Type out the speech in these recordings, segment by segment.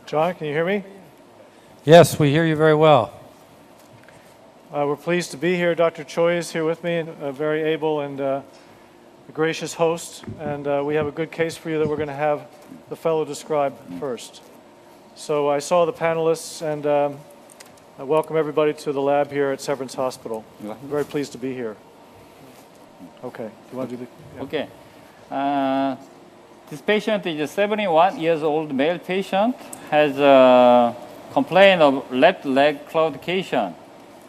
John, can you hear me? Yes, we hear you very well. We're pleased to be here. Dr. Choi is here with me, a very able and a gracious host, and we have a good case for you that we're going to have the fellow describe first. So I saw the panelists, and I welcome everybody to the lab here at Severance Hospital. I'm very pleased to be here. Okay, you want to do the... Yeah. Okay. This patient is a 71 years old male patient, has a complaint of left leg claudication,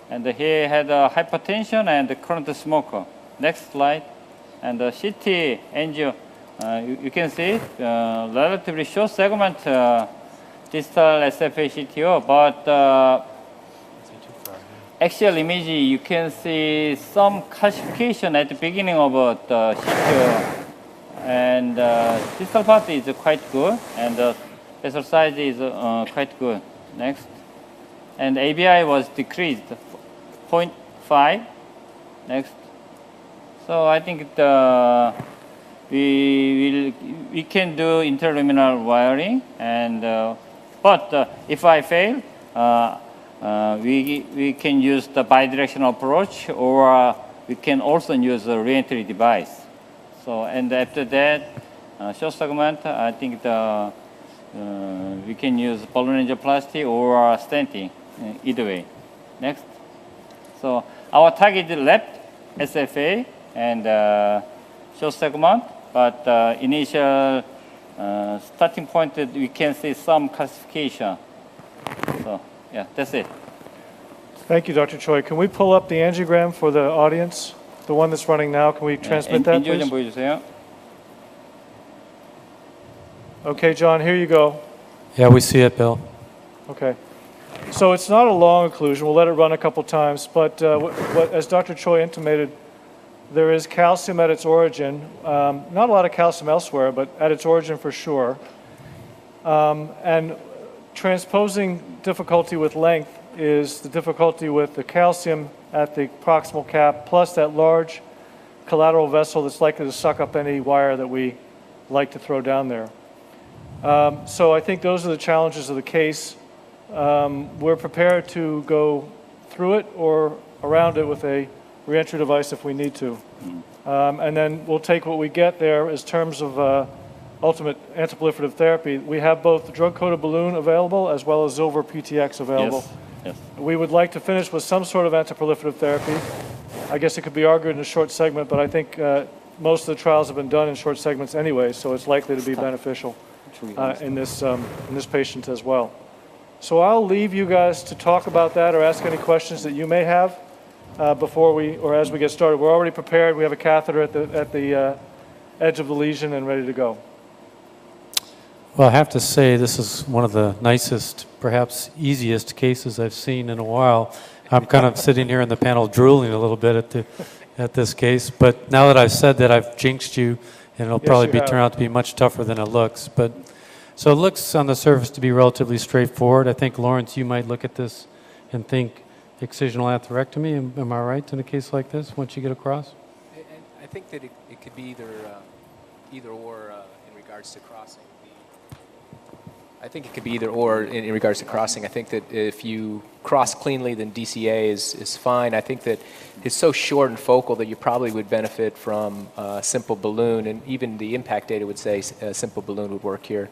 and he had hypertension and current smoker. Next slide. And the CT angio, you can see relatively short segment distal SFA CTO, but axial image, you can see some calcification at the beginning of the CTO. And distal part is quite good, and the vessel size is quite good. Next. And ABI was decreased, 0.5. Next. So I think we can do interluminal wiring, and but if I fail, we can use the bidirectional approach, or we can also use a re-entry device. So, and after that, short segment, I think we can use balloon angioplasty or stenting, either way. Next. So our target is left SFA and short segment, but initial starting point, we can see some calcification. So, yeah, that's it. Thank you, Dr. Choi. Can we pull up the angiogram for the audience? The one that's running now, can we transmit that, please? 보여주세요. Okay, John, here you go. Yeah, we see it, Bill. Okay. So it's not a long occlusion. We'll let it run a couple times. But as Dr. Choi intimated, there is calcium at its origin. Not a lot of calcium elsewhere, but at its origin for sure. And transposing difficulty with length is the difficulty with the calcium at the proximal cap, plus that large collateral vessel that's likely to suck up any wire that we like to throw down there. So I think those are the challenges of the case. We're prepared to go through it or around it with a re-entry device if we need to. And then we'll take what we get there as terms of ultimate antiproliferative therapy. We have both the drug-coated balloon available as well as Zilver PTX available. Yes. Yes. We would like to finish with some sort of antiproliferative therapy. I guess it could be argued in a short segment, but I think most of the trials have been done in short segments anyway, so it's likely to be beneficial in this patient as well. So I'll leave you guys to talk about that or ask any questions that you may have before we, or as we get started. We're already prepared. We have a catheter at the edge of the lesion and ready to go. Well, I have to say this is one of the nicest, perhaps easiest cases I've seen in a while. I'm kind of sitting here in the panel drooling a little bit at this case, but now that I've said that, I've jinxed you, and it'll probably turn out to be much tougher than it looks. But so it looks on the surface to be relatively straightforward. I think, Lawrence, you might look at this and think excisional atherectomy. Am I right in a case like this once you get across? I think that it could be either or in regards to crossing. I think it could be either or in regards to crossing. I think that if you cross cleanly, then DCA is fine. I think that it's so short and focal that you probably would benefit from a simple balloon, and even the impact data would say a simple balloon would work here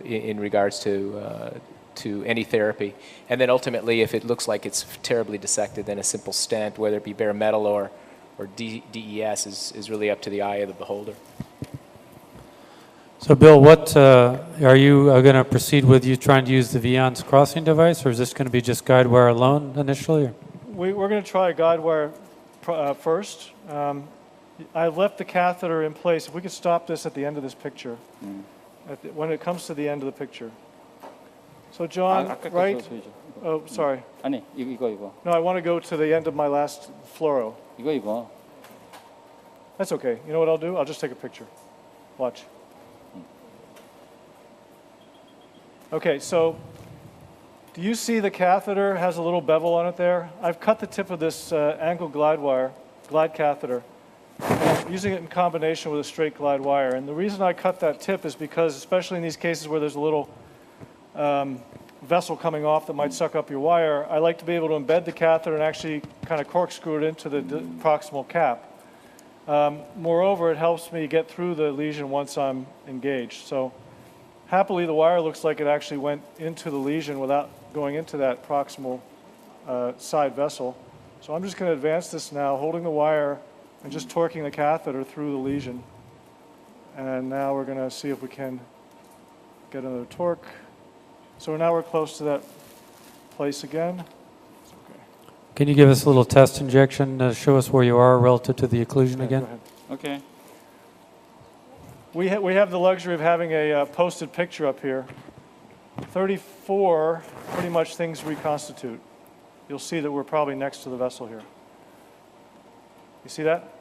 in regards to any therapy. And then ultimately, if it looks like it's terribly dissected, then a simple stent, whether it be bare metal or DES, is really up to the eye of the beholder. So, Bill, what are you going to proceed with? You trying to use the Vion's crossing device, or is this going to be just guide wire alone initially? Or? We're going to try a guide wire first. I left the catheter in place. If we could stop this at the end of this picture, when it comes to the end of the picture. So, John, right? Oh, sorry. 아니, 이거. No, I want to go to the end of my last fluoro. 이거. That's okay. You know what I'll do? I'll just take a picture. Watch. Okay, so do you see the catheter has a little bevel on it there? I've cut the tip of this angle glide catheter, and I'm using it in combination with a straight glide wire. And the reason I cut that tip is because, especially in these cases where there's a little vessel coming off that might suck up your wire, I like to be able to embed the catheter and actually kind of corkscrew it into the proximal cap. Moreover, it helps me get through the lesion once I'm engaged. So happily, the wire looks like it actually went into the lesion without going into that proximal side vessel. So I'm just going to advance this now, holding the wire and just torquing the catheter through the lesion. And now we're going to see if we can get another torque. So now we're close to that place again. It's okay. Can you give us a little test injection to show us where you are relative to the occlusion Yeah, again? go ahead. Okay. We have the luxury of having a posted picture up here. 34, pretty much things reconstitute. You'll see that we're probably next to the vessel here. You see that?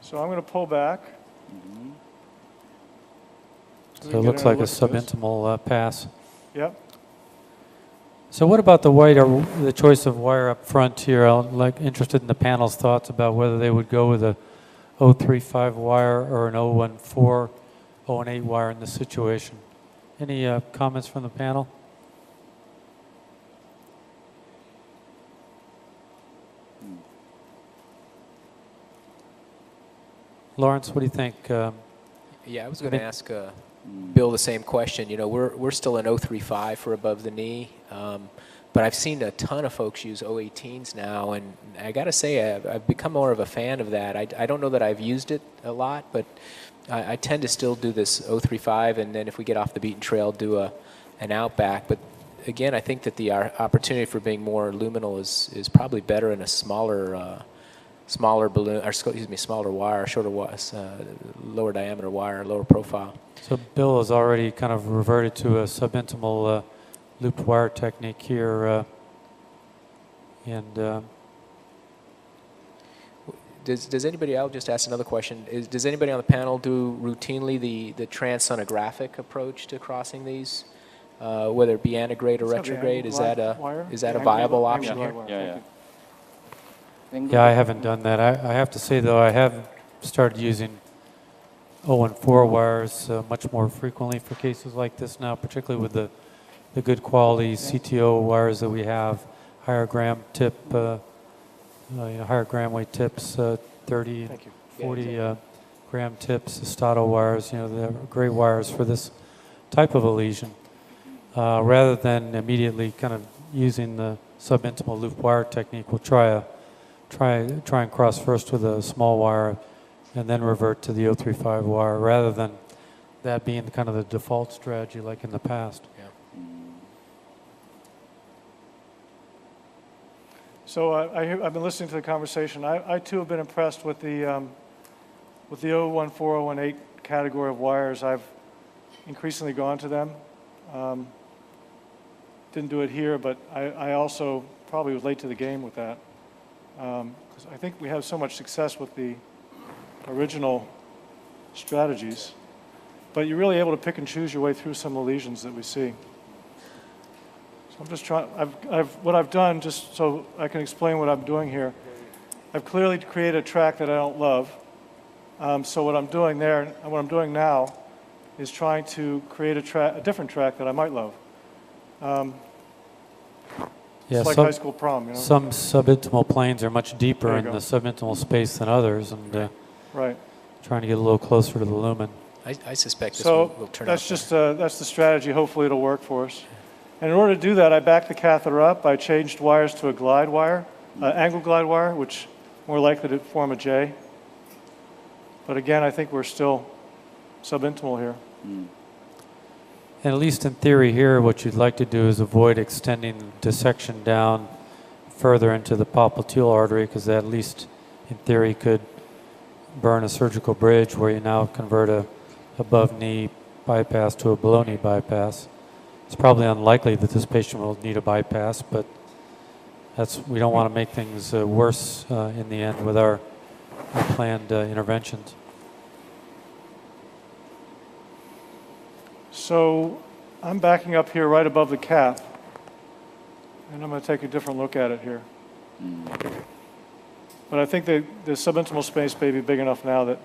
So I'm going to pull back. So it looks like a subintimal pass. Yep. So what about the wire, the choice of wire up front here? I'm interested in the panel's thoughts about whether they would go with a 035 wire or an 014, 018 wire in this situation. Any comments from the panel? Lawrence, what do you think? Yeah, I was going to ask Bill the same question. You know, we're still in 035 for above the knee, but I've seen a ton of folks use 018s now, and I got to say I've become more of a fan of that. I don't know that I've used it a lot, but I tend to still do this 035, and then if we get off the beaten trail, do an outback. But again, I think that the opportunity for being more luminal is probably better in a smaller balloon, or excuse me, smaller wire, shorter wire, lower diameter wire, lower profile. So Bill has already kind of reverted to a subintimal looped wire technique here, and does anybody? I'll just ask another question. Does anybody on the panel do routinely the transsonographic approach to crossing these, whether it be antegrade or retrograde? Is that a viable option here? Yeah. yeah, I haven't done that. I have to say though, I have started using 014 wires much more frequently for cases like this now, particularly with the good quality CTO wires that we have, higher gram tip, higher gram weight tips, 30, 40 gram tips, Stato wires, they're great wires for this type of a lesion. Rather than immediately kind of using the subintimal loop wire technique, we'll try and cross first with a small wire and then revert to the 035 wire, rather than that being kind of the default strategy like in the past. Yeah. So I've been listening to the conversation. I too have been impressed with the 014, 018 category of wires. I've increasingly gone to them. Didn't do it here, but I also probably was late to the game with that. Because I think we have so much success with the original strategies, but you're really able to pick and choose your way through some of the lesions that we see. So I'm just trying, what I've done, just so I can explain what I'm doing here, I've clearly created a track that I don't love. So what I'm doing there, and what I'm doing now, is trying to create a different track that I might love. It's like high school prom, Some subintimal planes are much deeper in go. the subintimal space than others, and right. trying to get a little closer to the lumen. I suspect this will turn out. That's the strategy. Hopefully it'll work for us. And in order to do that, I backed the catheter up. I changed wires to a glide wire, angle glide wire, which more likely to form a J. But again, I think we're still subintimal here. And at least in theory here, what you'd like to do is avoid extending dissection down further into the popliteal artery, because that at least in theory could burn a surgical bridge where you now convert a above knee bypass to a below knee bypass. It's probably unlikely that this patient will need a bypass, but we don't want to make things worse in the end with our planned interventions. So I'm backing up here right above the cap, and I'm going to take a different look at it here. But I think the subintimal space may be big enough now that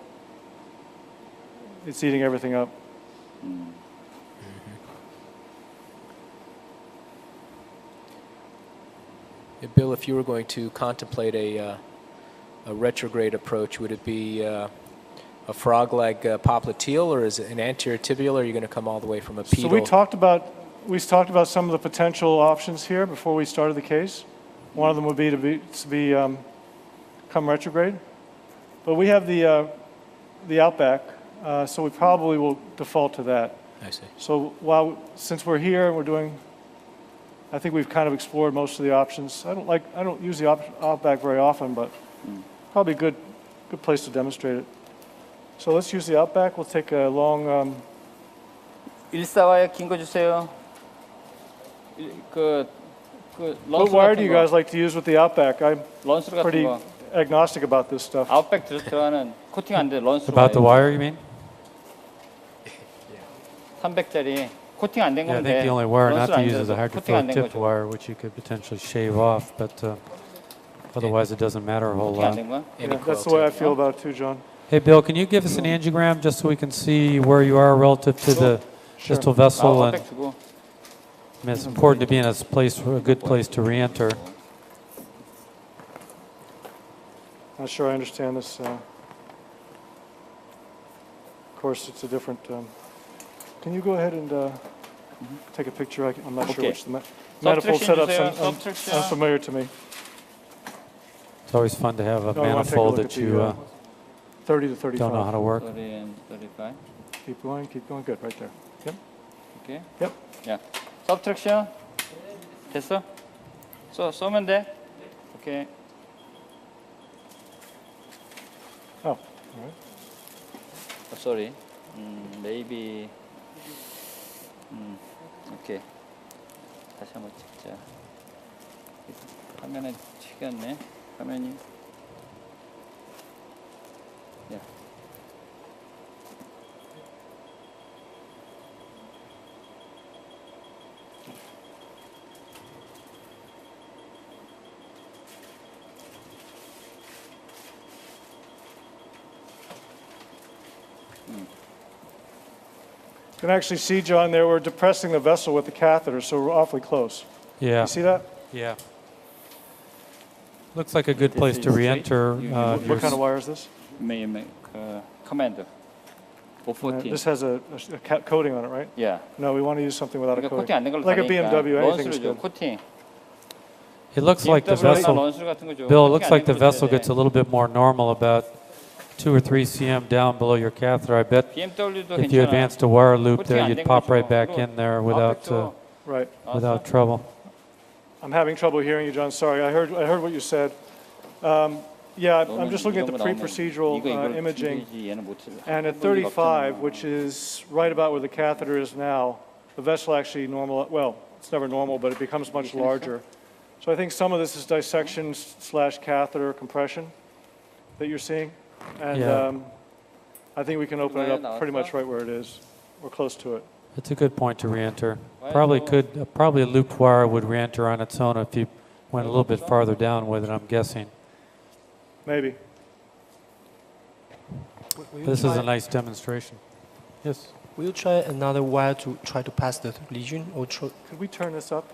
it's eating everything up. Yeah, Bill, if you were going to contemplate a retrograde approach, would it be a frog leg popliteal, or is it an anterior tibial, or are you going to come all the way from a pedal? So we talked about some of the potential options here before we started the case. One of them would be to come retrograde, but we have the outback, so we probably will default to that. I see. So since we're here and we're doing, I think we've kind of explored most of the options. I don't use the outback very often, but probably a good place to demonstrate it. So let's use the outback. We'll take a long. 1사와의 긴 거 주세요. What 런스 wire do 같은 you 거. guys like to use with the outback? I'm 런스 같은 pretty 거. agnostic about this stuff. 아웃백 들어가는 코팅 안 돼. 런스. About the wire, you mean? 300짜리 코팅 안 된 Yeah, I 건데. think the only wire not 런스를 to 안 use is a 돼서 코팅 안 hydrophilic 된 tipped 거죠. wire, which you could potentially shave off, but otherwise it doesn't matter a whole 코팅 안 lot. 된 거야? Yeah, that's the way I feel about it too, John. Hey, Bill, can you give us an angiogram just so we can see where you are relative to the distal vessel? And 아웃백 주고. I mean, it's important to be in a good place to re-enter. Not sure I understand this. Of course, it's a different. Can you go ahead and take a picture? I'm not sure Okay. which the manifold setup's Subtraction. unfamiliar to me. It's always fun to have a No, I wanna take a manifold look at that you 30 to 35. don't know how to work. 30 and 35. Keep going, keep going. Good, right there. Yep. 오케이. Yep. 야, subtraction. 됐어? 쏘면 돼. 오케이. Oh, all right. Oh, sorry. Maybe. 오케이. 다시 한번 찍자. 화면에 튀겼네. 화면이. 야. You can actually see, John, there we're depressing the vessel with the catheter, so we're awfully close. Yeah. You see that? Yeah. Looks like a good place to is re-enter. straight. What kind of wire is this? command. 014. This has a coating on it, right? Yeah. No, we want to use something without a 그러니까 코팅 coating. 안 된 걸로 Like a 다니니까 BMW, anything is 런스를 줘. good. 코팅. It looks like the BMW나 vessel, 런스 같은 거 줘. Bill, it 코팅 looks 안 like 된 the 걸로 vessel 줘야 gets 돼. a little bit more normal, about 2 or 3 cm down below your catheter. I bet BMW도 if you 괜찮아. advanced a wire loop 코팅 there, 안 you'd 된 pop 거 right 줘. back 그리고 in there without Right. without trouble. I'm having trouble hearing you, John. Sorry, I heard what you said. Yeah, I'm just looking at the pre-procedural imaging, and at 35, which is right about where the catheter is now, the vessel actually normal. Well, it's never normal, but it becomes much larger. So I think some of this is dissection / catheter compression that you're seeing, and Yeah. I think we can open it up pretty much right where it is. We're close to it. It's a good point to re-enter. Probably a looped wire would re-enter on its own if you went a little bit farther down with it, I'm guessing. Maybe. This is a nice demonstration. Yes. Will you try another wire to try to pass the lesion? Or Could we turn this up?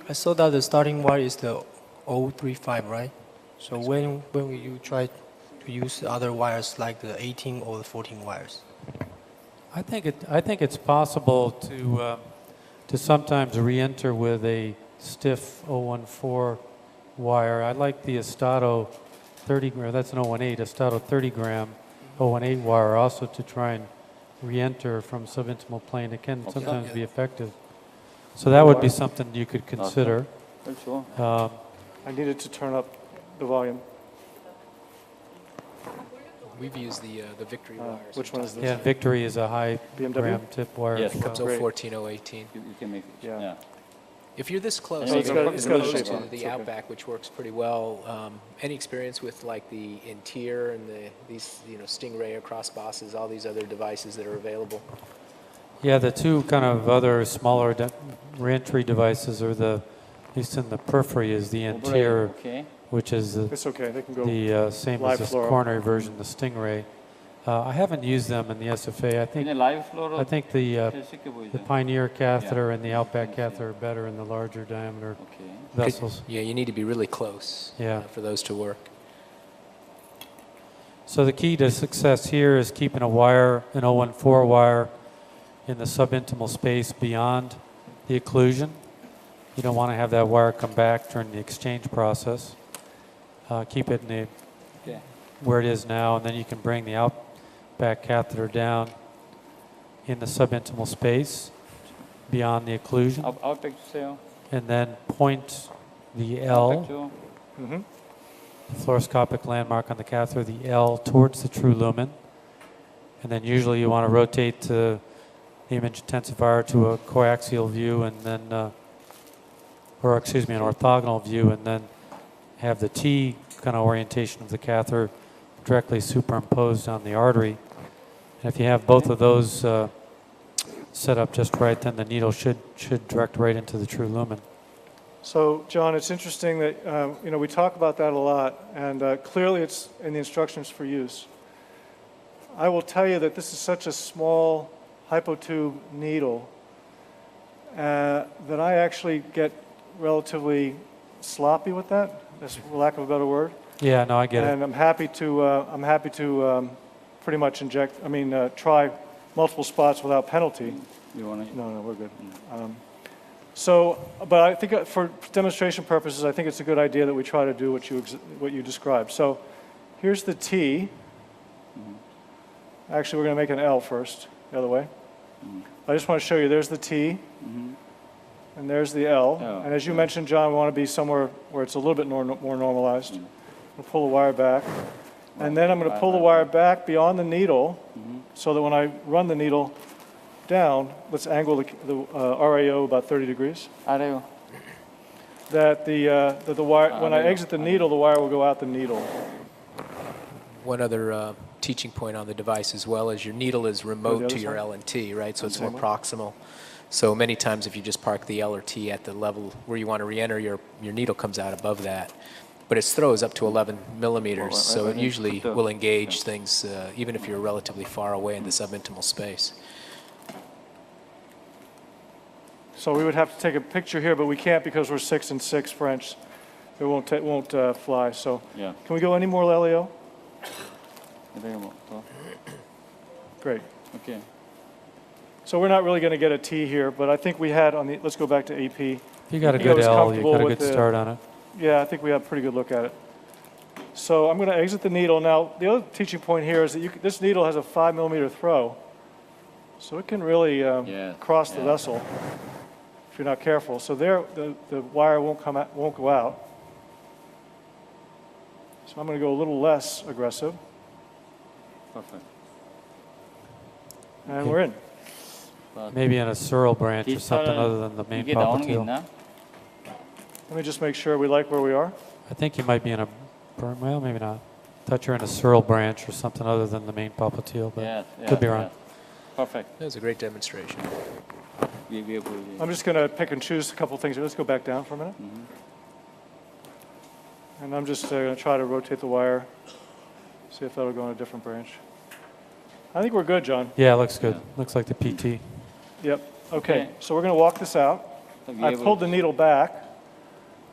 I saw that the starting wire is the 035, right? So when will you try to use other wires like the 18 or the 14 wires? I think it's possible to sometimes re-enter with a stiff 014 wire. I like the Estado 30 gram. That's an 018. Estado 30 gram 018 wire also to try and re-enter from subintimal plane. It can sometimes be effective. So that would be something you could consider. 그렇죠. I needed to turn up the volume. We've used the Victory wire. Which one is this? Yeah, Victory is a high BMW? gram tip wire. Yes. as well. Comes Great. 014, 018. You can make it. Yeah. Yeah. If you're this close, Oh, it's got- it's got a close shape to on it. It's the okay. Outback, which works pretty well. Any experience with like the Intier and these Stingray or cross bosses, all these other devices that are available? Yeah, the two kind of other smaller re-entry devices are at least in the periphery, is the Intier, Okay. which is It's okay. They can go. the same as live this fluoro. coronary version, the Stingray. I haven't used them in the SFA. 그냥 라이브 플로로 I think the 제일 쉽게 보이죠. the Pioneer catheter Yeah. and the Outback I see. catheter are better in the larger diameter 오케이. vessels. Yeah, you need to be really close Yeah. for those to work. So the key to success here is keeping a wire, an 014 wire, in the subintimal space beyond the occlusion. You don't want to have that wire come back during the exchange process. Keep it in the, Okay. where it is now, and then you can bring the Outback catheter down in the subintimal space beyond the occlusion, 아웃백 주세요. and then point the 아웃백 L, 줘. Mm-hmm. the fluoroscopic landmark on the catheter, the L towards the true lumen. And then usually you want to rotate the image intensifier to a coaxial view and then, or excuse me, an orthogonal view, and then have the T kind of orientation of the catheter directly superimposed on the artery. And if you have both of those set up just right, then the needle should direct right into the true lumen. So, John, it's interesting that we talk about that a lot, and clearly it's in the instructions for use. I will tell you that this is such a small hypotube needle that I actually get relatively sloppy with that. That's for lack of a better word. Yeah, no, I get And it. I'm happy to pretty much try multiple spots without penalty. You wanna? No, we're good. But I think for demonstration purposes, I think it's a good idea that we try to do what you described. So here's the T. Actually, we're going to make an L first, the other way. I just want to show you, there's the T, and there's the L. Oh, And as you mentioned, John, we want to be somewhere where it's a little bit more normalized. We'll pull the wire back. And then I'm going to pull the wire back beyond the needle so that when I run the needle down, let's angle the RAO about 30 degrees. 아래요. That the wire, when I exit the needle, the wire will go out the needle. One other teaching point on the device as well is your needle is remote to other your side? L and T, right? So it's same more way? proximal. So many times if you just park the L or T at the level where you want to re-enter, your needle comes out above that. But its throw is up to 11 millimeters, so it usually will engage things even if you're relatively far away in the subintimal space. So we would have to take a picture here, but we can't because we're 6 and 6 French. It won't fly. So Yeah. can we go any more, Lelio? 이렇게 뭐 더. Great. 오케이. So we're not really going to get a T here, but I think we had on the. Let's go back to AP. If you got a I good was L, you comfortable got a with good the- start on it. Yeah, I think we have a pretty good look at it. So I'm going to exit the needle. Now, the other teaching point here is that this needle has a 5 millimeter throw, so it can really Yeah, cross the yeah. vessel if you're not careful. So there, the wire won't go out. So I'm going to go a little less aggressive, Perfect. and we're in. Maybe in a sural branch or something other than the main 이게 나오는 게 popliteal. 있나? Let me just make sure we like where we are. I think you might be in a, well, maybe not. Thought you're in a sural branch or something other than the main popliteal, but Yes, could be yes, wrong. yes. Perfect. That was a great demonstration. 위에 보이지. I'm just going to pick and choose a couple things here. Let's go back down for a minute. And I'm just going to try to rotate the wire, see if that'll go in a different branch. I think we're good, John. Yeah, it looks good. Yeah. Looks like the PT. Yep. Okay. Okay. So we're going to walk this out. I pulled the needle back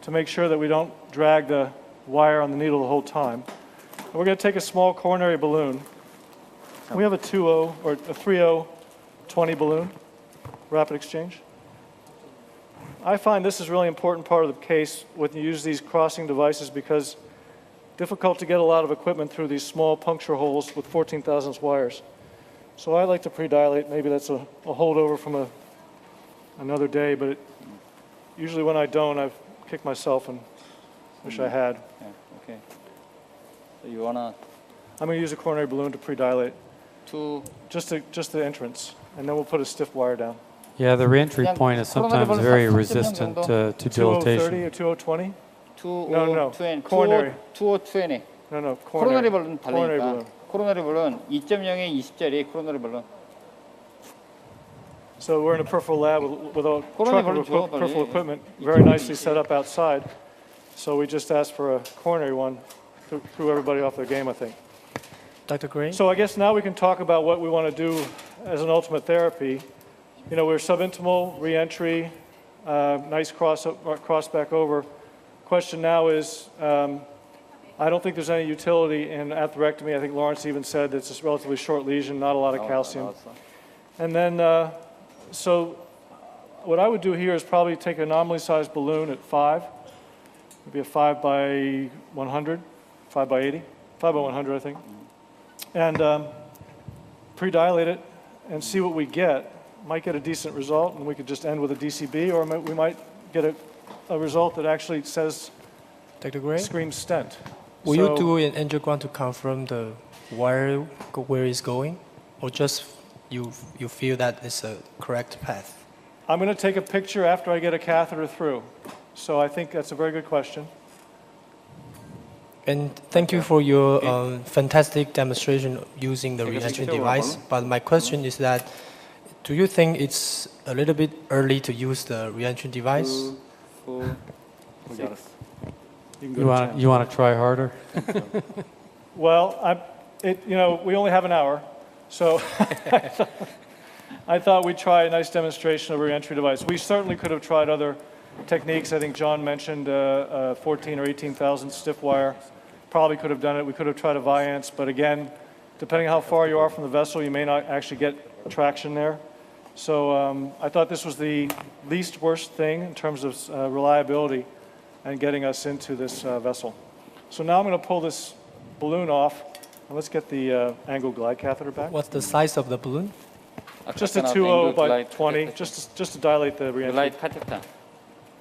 to make sure that we don't drag the wire on the needle the whole time. And we're going to take a small coronary balloon. We have a 2.0 or a 3.0 20 balloon, rapid exchange. I find this is a really important part of the case when you use these crossing devices because difficult to get a lot of equipment through these small puncture holes with 14 thousandths wires. So I like to pre-dilate. Maybe that's a holdover from another day, but usually when I don't, I've kicked myself and wish I had. Yeah, okay. So you wanna I'm going to use a coronary balloon to pre-dilate, to just the entrance, and then we'll put a stiff wire down. Yeah, the reentry 그냥 point is coronary sometimes balloon very 30명 resistant 정도? to 2030 dilatation. or 2020? 2 No, 20 coronary. 2020 No, 코로나리 발론 coronary 달리니까 balloon. 코로나리 발론 2.0에 20짜리 코로나리 발론. So we're in a peripheral lab with a Coronary truck of balloon 줘, peripheral 빨리. equipment, very nicely set up outside. So we just asked for a coronary one, threw everybody off their game, I think. Dr. Gray? So I guess now we can talk about what we want to do as an ultimate therapy. You know, we're subintimal, re-entry, nice cross back over. Question now is, I don't think there's any utility in atherectomy. I think Lawrence even said it's a relatively short lesion, not a lot of calcium. And then, so what I would do here is probably take an anomaly sized balloon at 5, maybe a 5 by 100, 5 by 80, 5 by 100, I think. And pre-dilate it and see what we get. Might get a decent result, and we could just end with a DCB, or we might get a result that actually says, Dr. Gray? screams stent. Will So- you do an angiogram to confirm the wire where it's going, or just you feel that it's a correct path? I'm going to take a picture after I get a catheter through. So I think that's a very good question. And thank you for your fantastic demonstration using the re-entry device. But my question is that, do you think it's a little bit early to use the re-entry device? You can go to 10. You want to try harder? Well, you know, we only have an hour, so I thought we'd try a nice demonstration of a re-entry device. We certainly could have tried other techniques. I think John mentioned 14 or 18,000 stiff wire. Probably could have done it. We could have tried a Viance, but again, depending how far you are from the vessel, you may not actually get traction there. So I thought this was the least worst thing in terms of reliability and getting us into this vessel. So now I'm going to pull this balloon off, and let's get the angle glide catheter back. What's the size of the balloon? Just a 2.0 by 20, just to dilate the re-entry. Light catheter.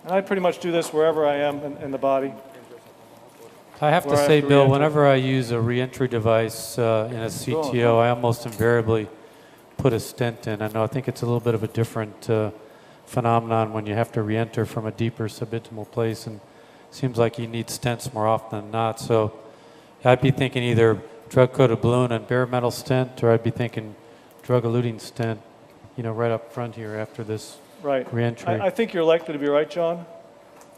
And I pretty much do this wherever I am in the body. I have to Where I say, have to Bill, re-enter. whenever I use a re-entry device in a CTO, I almost invariably put a stent in. I think it's a little bit of a different phenomenon when you have to re-enter from a deeper subintimal place, and it seems like you need stents more often than not. So I'd be thinking either drug-coated balloon and bare metal stent, or I'd be thinking drug-eluting stent, you know, right up front here after this Right. re-entry. I think you're likely to be right, John.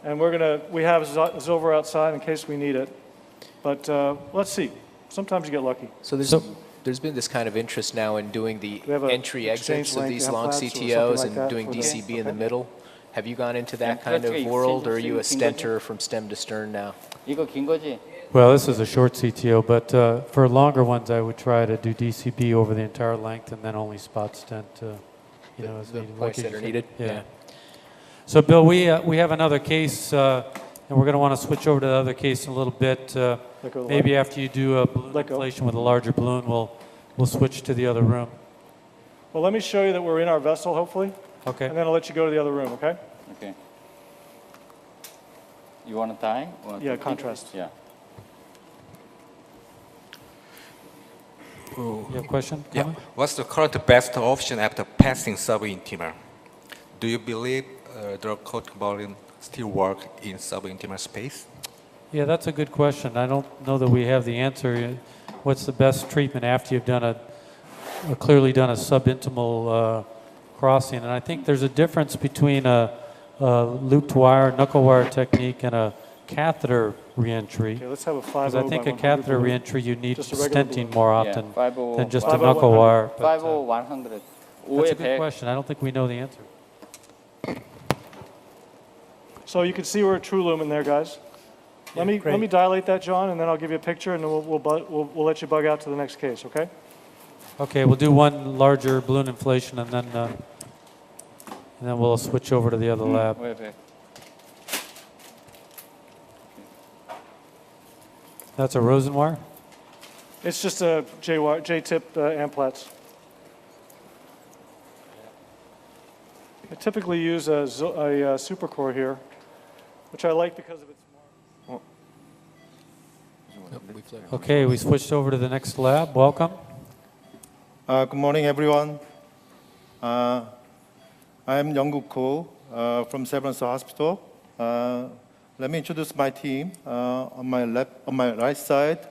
And we have Zilver outside in case we need it. But let's see. Sometimes you get lucky. So there's been this kind of interest now in doing the We have a entry exchange exits of length these long implants or something CTOs like and that doing for the- DCB in the okay. middle. Have you gone into that Yeah, kind of that's world, or are you a exchange 긴 stenter from stem to stern now? 이거 긴 거지? Well, this is a short CTO, but for longer ones, I would try to do DCB over the entire length and then only spot stent, you know, as The needed. points like that you are said. needed? Yeah. So, Bill, we have another case, and we're going to want to switch over to the other case in a little bit. Let go of the Maybe after you do a balloon Let go. inflation with a larger balloon, we'll switch to the other room. Well, let me show you that we're in our vessel, hopefully, Okay. and then I'll let you go to the other room, okay? Okay. You want to tie? Yeah, contrast. Yeah. You have a question? Yeah. Comment? What's the current best option after passing subintimal? Do you believe drug-coated balloon still work in subintimal space? Yeah, that's a good question. I don't know that we have the answer. What's the best treatment after you've done clearly done a subintimal crossing? And I think there's a difference between a looped wire, knuckle wire technique and a catheter reentry. Okay, let's have a 5.0 Because I think by a 100 catheter balloon. reentry, you need Just a regular stenting balloon. more Yeah, often 5.0, than just a 5.0, knuckle 100. wire. but, 5 100. that's a good question. I don't think we know the answer. So you can see we're a true lumen there, guys. Let me dilate that, John, and then I'll give you a picture, and then we'll let you bug out to the next case, okay? Okay, we'll do one larger balloon inflation, and then we'll switch over to the other lab. Way back. That's a Rosen wire? It's just a J-tip amplats. I typically use a supercore here, which I like because of its more. Nope, we flipped. Okay, we switched over to the next lab. Welcome. Good morning, everyone. I'm Young-Guk Ko from Severance Hospital. Let me introduce my team. On my right side,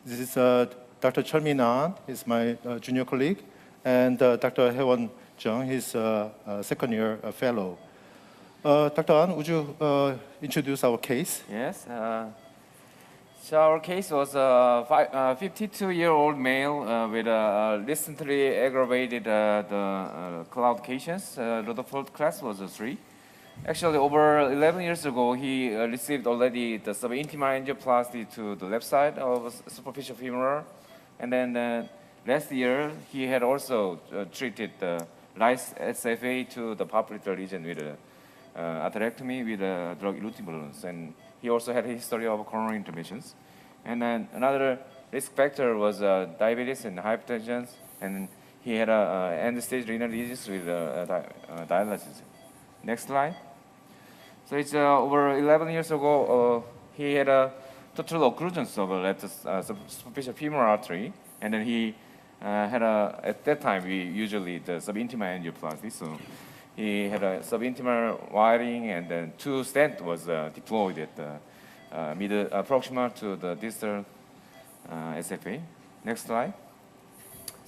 this is Dr. Cheol-Min An, he's my junior colleague, and Dr. Haewon Jung, he's a second-year fellow. Dr. An, would you introduce our case? Yes. So our case was a 52-year-old male with recently aggravated claudications. Rutherford class was a 3. Actually, over 11 years ago, he received already the subintimal angioplasty to the left side of superficial femoral. And then last year, he had also treated the right SFA to the papillary region with atherectomy with drug eluting balloons. And he also had a history of coronary interventions. And then another risk factor was diabetes and hypertension. And he had end-stage renal disease with dialysis. Next slide. So it's over 11 years ago, he had a total occlusions of left superficial femoral artery. And then he had at that time, we usually the subintimal angioplasty. So he had a subintimal wiring, and then 2 stents was deployed at the proximal to the distal SFA. Next slide.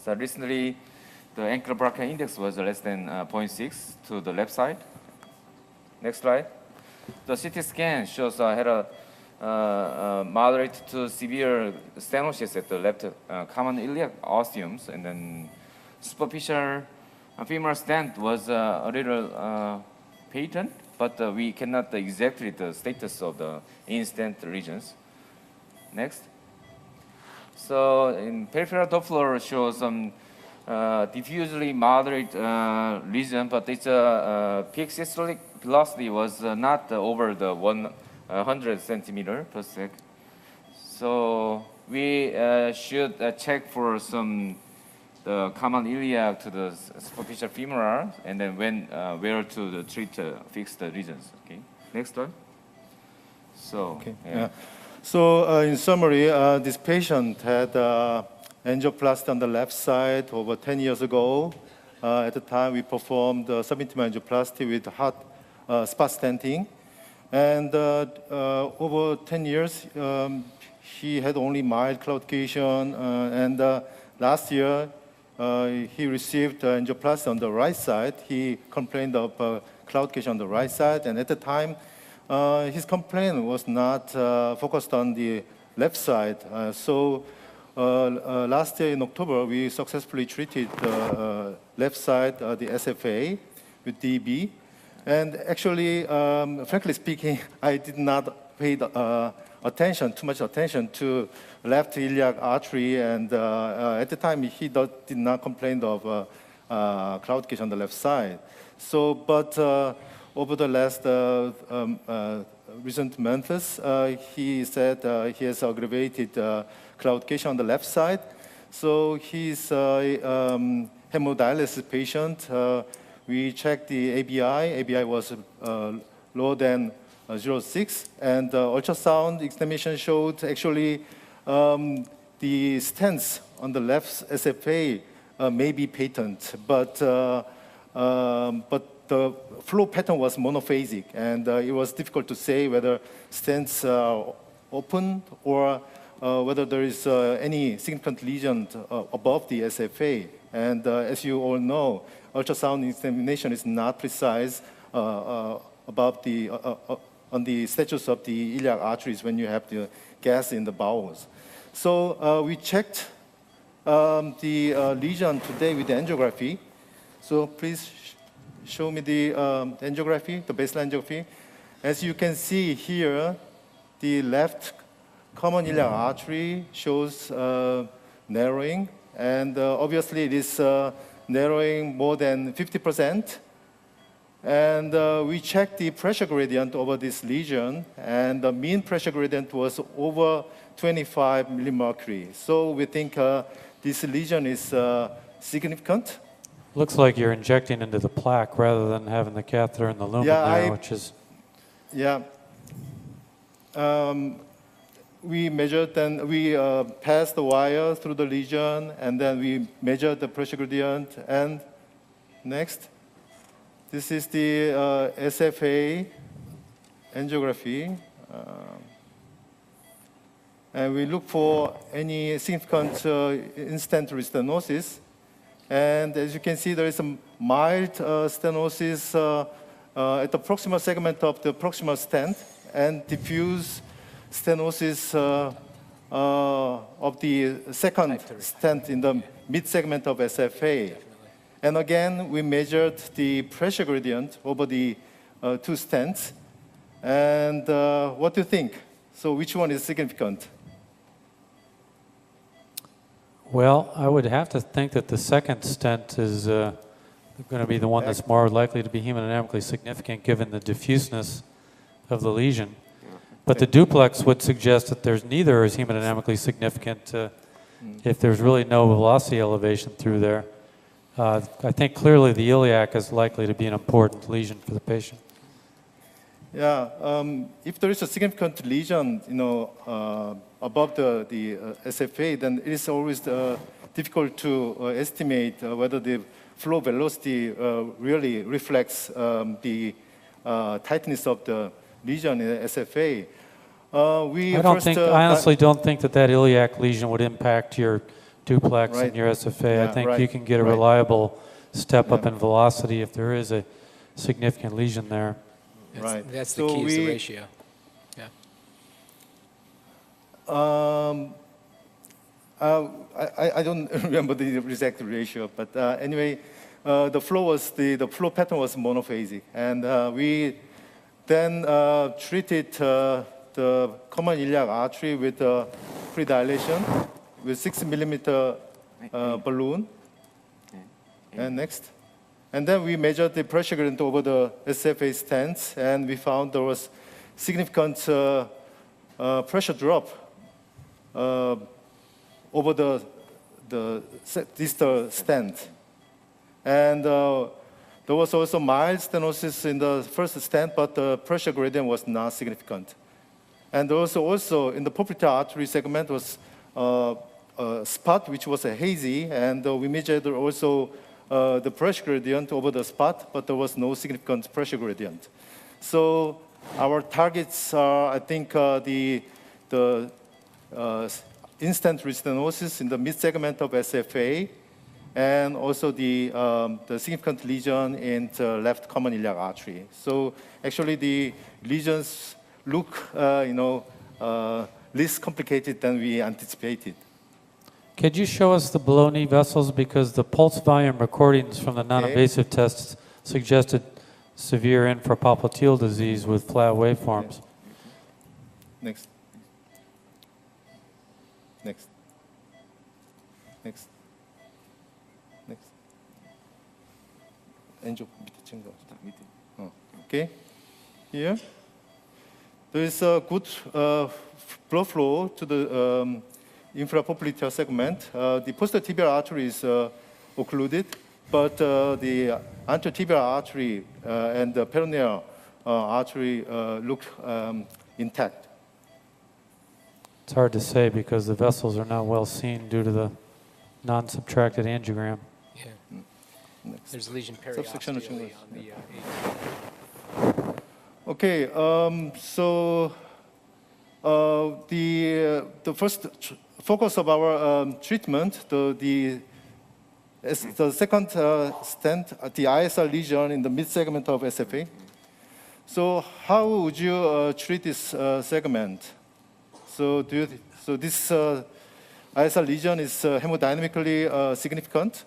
So recently, the angular brachial index was less than 0.6 to the left side. Next slide. The CT scan shows had a moderate to severe stenosis at the left common iliac ostiums, and then superficial femoral stent was a little patent, but we cannot exactly the status of the in-stent regions. Next. So in peripheral Doppler shows some diffusely moderate lesion, but its peak systolic velocity was not over the 100 centimeter per sec. So we should check for some the common iliac to the superficial femoral, and then where to treat fix the regions. Okay. Next one. So. Okay. Yeah. So in summary, this patient had angioplasty on the left side over 10 years ago. At the time, we performed subintimal angioplasty with hot spot stenting. And over 10 years, he had only mild claudication. And last year, he received angioplasty on the right side. He complained of claudication on the right side. And at the time, his complaint was not focused on the left side. So last year in October, we successfully treated the left side, the SFA, with DB. And actually, frankly speaking, I did not pay too much attention to left iliac artery. And at the time, he did not complain of claudication on the left side. So, but over the last recent months, he said he has aggravated claudication on the left side. So he's a hemodialysis patient. We checked the ABI. ABI was lower than 0.6, and ultrasound examination showed actually the stents on the left SFA may be patent, but the flow pattern was monophasic, and it was difficult to say whether stents are open or whether there is any significant lesion above the SFA. And as you all know, ultrasound examination is not precise about the on the status of the iliac arteries when you have the gas in the bowels. So we checked the lesion today with the angiography. So please show me the angiography, the baseline angiography. As you can see here, the left common iliac artery shows narrowing, and obviously it is narrowing more than 50%. And we checked the pressure gradient over this lesion, and the mean pressure gradient was over 25 millimercury. So we think this lesion is significant. Looks like you're injecting into the plaque rather than having the catheter in the lumen there, which is... Yeah. We measured, and we passed the wire through the lesion, and then we measured the pressure gradient. And next, this is the SFA angiography. And we look for any significant instant stenosis. And as you can see, there is a mild stenosis at the proximal segment of the proximal stent, and diffuse stenosis of the second stent in the mid segment of SFA. And again, we measured the pressure gradient over the two stents. And what do you think? So which one is significant? Well, I would have to think that the second stent is going to be the one that's more likely to be hemodynamically significant given the diffuseness of the lesion. But the duplex would suggest that there's neither is hemodynamically significant if there's really no velocity elevation through there. I think clearly the iliac is likely to be an important lesion for the patient. Yeah, if there is a significant lesion, above the SFA, then it is always difficult to estimate whether the flow velocity really reflects the tightness of the lesion in SFA. I honestly don't think that iliac lesion would impact your duplex and your SFA. Yeah, I think you can get a reliable step up in velocity if there is a significant lesion there. That's the key, is the ratio. Yeah. I don't remember the exact ratio, but anyway, the flow pattern was monophasic, and we then treated the common iliac artery with pre-dilation with 6 millimeter balloon. And next. And then we measured the pressure gradient over the SFA stents, and we found there was significant pressure drop over the distal stent. And there was also mild stenosis in the first stent, but the pressure gradient was not significant. And also in the popliteal artery segment was a spot which was hazy, and we measured also the pressure gradient over the spot, but there was no significant pressure gradient. So our targets are, I think, the instant restenosis in the mid segment of SFA, and also the significant lesion in the left common iliac artery. So actually, the lesions look, less complicated than we anticipated. Could you show us the below-knee vessels? Because the pulse volume recordings from the non-invasive tests suggested severe infrapopliteal disease with flat waveforms. Next. Next. Next. Next. Okay. Here. There is a good blood flow to the infrapopliteal segment. The posterior artery is occluded, but the anterior artery and the peroneal artery look intact. It's hard to say because the vessels are not well seen due to the non-subtracted angiogram. Yeah. There's lesion periosteally on the Okay, so the first focus of our treatment, the second stent, the ISR lesion in the mid segment of SFA. So how would you treat this segment? So this ISR lesion is hemodynamically significant.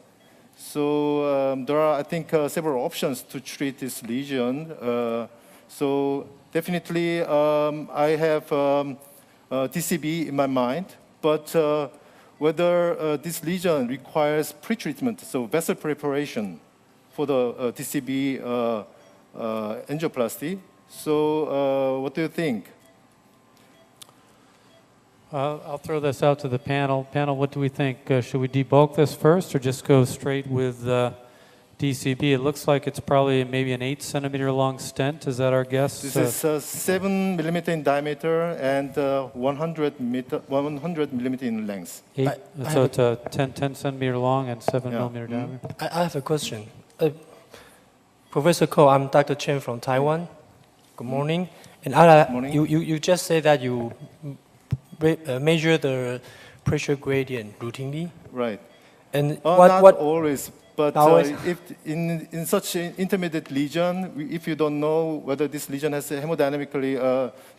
So there are, I think, several options to treat this lesion. So definitely, I have DCB in my mind, but whether this lesion requires pretreatment, so vessel preparation for the DCB angioplasty. So what do you think? I'll throw this out to the panel. Panel, what do we think? Should we debulk this first or just go straight with DCB? It looks like it's probably maybe an 8 centimeter long stent. Is that our guess? This is 7 millimeter in diameter and 100 millimeter in length. So it's a 10 centimeter long and 7 millimeter diameter. I have a question. Professor Ko, I'm Dr. Chen from Taiwan. Good morning. And you just said that you measure the pressure gradient routinely. Right. And not always, But Now it's- if in such an intermediate lesion, if you don't know whether this lesion has a hemodynamically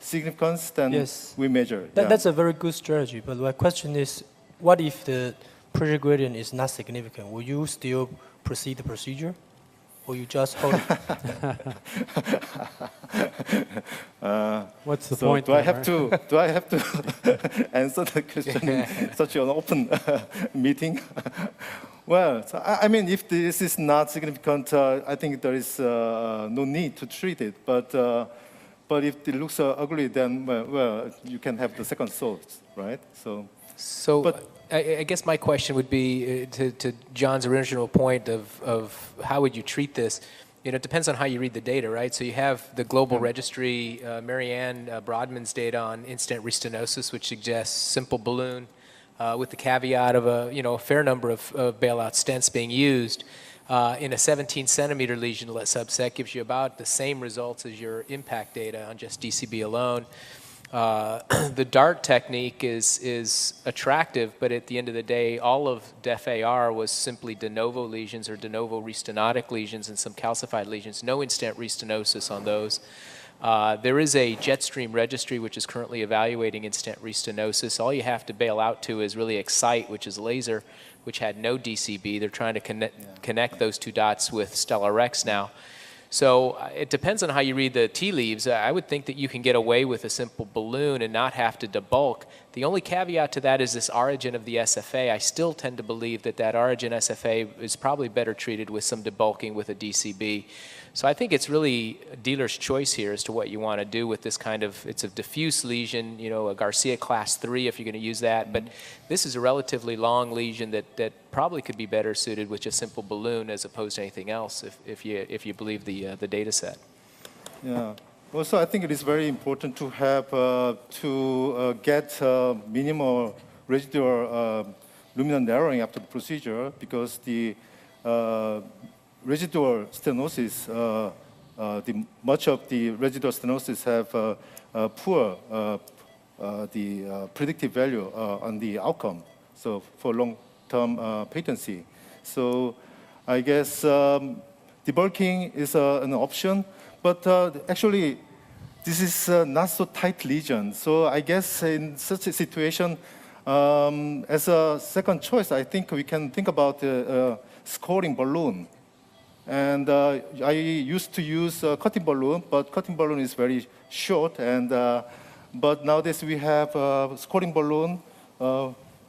significance, then Yes. we measure. Yeah. That's a very good strategy. But my question is, what if the pressure gradient is not significant? Will you still proceed the procedure, or you just hold it? What's the So point do I there, have right? to answer the question in such an open meeting? Well, so I mean, if this is not significant, I think there is no need to treat it. But if it looks ugly, then well, you can have the second thought, right? So But- I guess my question would be to John's original point of how would you treat this? You know, it depends on how you read the data, right? So you have the global registry, Marianne Brodman's data on in-stent restenosis, which suggests simple balloon with the caveat of a fair number of bailout stents being used. In a 17-centimeter lesionlet subset gives you about the same results as your impact data on just DCB alone. The DART technique is attractive, but at the end of the day, all of DEF-AR was simply de novo lesions or de novo restenotic lesions and some calcified lesions. No in-stent restenosis on those. There is a Jetstream registry which is currently evaluating in-stent restenosis. All you have to bail out to is really Excite, which is laser, which had no DCB. They're trying to connect those two dots with StellarX now. So it depends on how you read the tea leaves. I would think that you can get away with a simple balloon and not have to debulk. The only caveat to that is this origin of the SFA. I still tend to believe that that origin SFA is probably better treated with some debulking with a DCB. So I think it's really a dealer's choice here as to what you want to do with this kind of, it's a diffuse lesion, a Garcia class 3 if you're going to use that, but this is a relatively long lesion that probably could be better suited with just simple balloon as opposed to anything else if you believe the data set. Yeah. Also, I think it is very important to have get minimal residual luminal narrowing after the procedure because the residual stenosis, much of the residual stenosis have poor the predictive value on the outcome. So for long-term patency. So I guess debulking is an option, but actually this is not so tight lesion. So I guess in such a situation, as a second choice, I think we can think about scoring balloon. And I used to use cutting balloon, but cutting balloon is very short. And but nowadays we have scoring balloon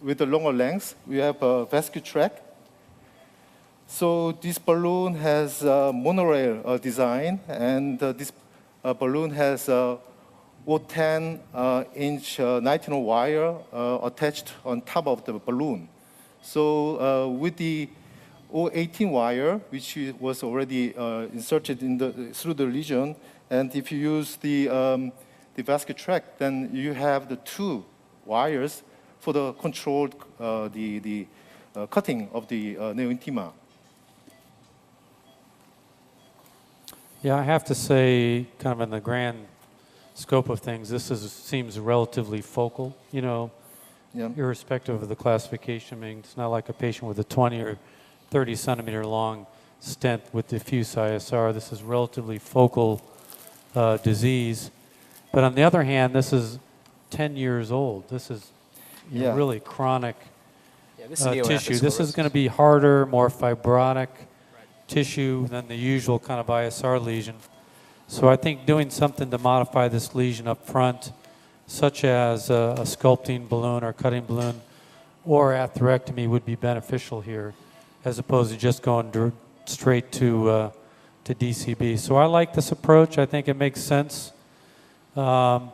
with a longer length. We have a vascular track. So this balloon has monorail design, and this balloon has a 010-inch nitinol wire attached on top of the balloon. So with the 018 wire, which was already inserted through the lesion, and if you use the vascular tract, then you have the two wires for the controlled the cutting of the neointima. Yeah, I have to say, kind of in the grand scope of things, this seems relatively focal, Yeah. irrespective of the classification. I mean, it's not like a patient with a 20 or 30 centimeter long stent with diffuse ISR. This is relatively focal disease. But on the other hand, this is 10 years old. This is really chronic tissue. This is going to be harder, more fibrotic tissue than the usual kind of ISR lesion. So I think doing something to modify this lesion up front, such as a sculpting balloon or cutting balloon or atherectomy would be beneficial here, as opposed to just going straight to DCB. So I like this approach. I think it makes sense to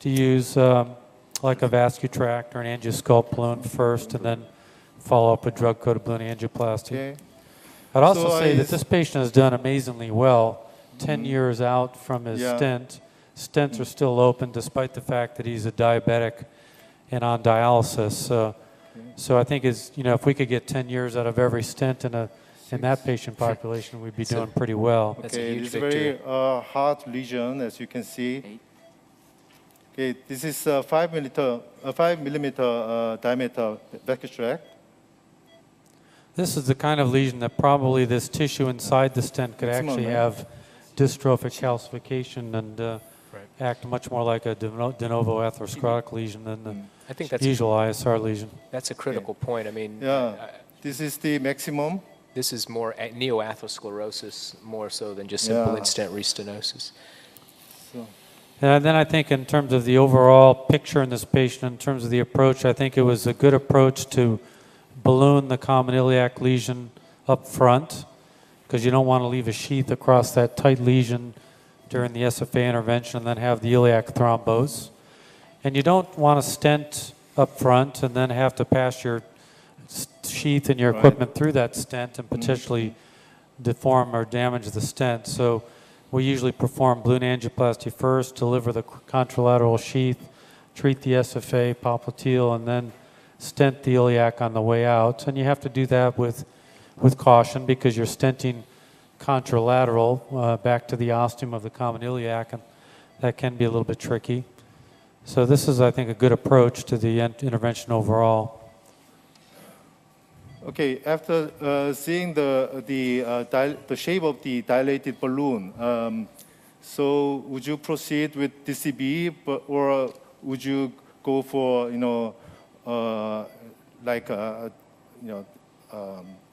use like a vascular tract or an angiosculpt balloon first and then follow up with drug-coated balloon angioplasty. Okay. I'd also say that this patient has done amazingly well. 10 years out from his stent. Stents are still open despite the fact that he's a diabetic and on dialysis. So I think if we could get 10 years out of every stent in that patient population, we'd be doing pretty well. Okay, it's a very hard lesion, as you can see. Okay, this is a 5 millimeter diameter vascular tract. This is the kind of lesion that probably this tissue inside the stent could Maximum, actually right? have dystrophic calcification and act much more like a de novo atherosclerotic lesion than the I think that's usual ISR lesion. That's a critical point. I mean, Yeah, this is the maximum. this is more neoatherosclerosis more so than just simple Yeah. in-stent restenosis. And then I think in terms of the overall picture in this patient, in terms of the approach, I think it was a good approach to balloon the common iliac lesion up front, because you don't want to leave a sheath across that tight lesion during the SFA intervention and then have the iliac thrombose. And you don't want to stent up front and then have to pass your sheath and your equipment through that stent and potentially deform or damage the stent. So we usually perform balloon angioplasty first, deliver the contralateral sheath, treat the SFA popliteal, and then stent the iliac on the way out. And you have to do that with caution because you're stenting contralateral back to the ostium of the common iliac, and that can be a little bit tricky. So this is, I think, a good approach to the intervention overall. Okay, after seeing the shape of the dilated balloon, so would you proceed with DCB, or would you go for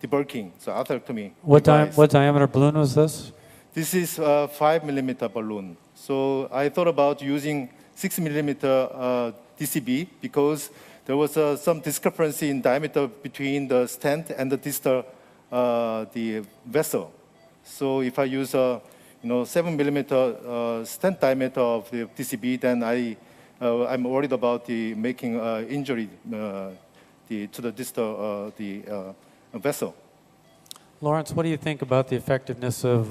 debulking, so atherectomy? What diameter balloon was this? This is a 5 millimeter balloon. So I thought about using 6 millimeter DCB because there was some discrepancy in diameter between the stent and the distal the vessel. So if I use a 7 millimeter stent diameter of the DCB, then I'm worried about making injury to the distal vessel. Lawrence, what do you think about the effectiveness of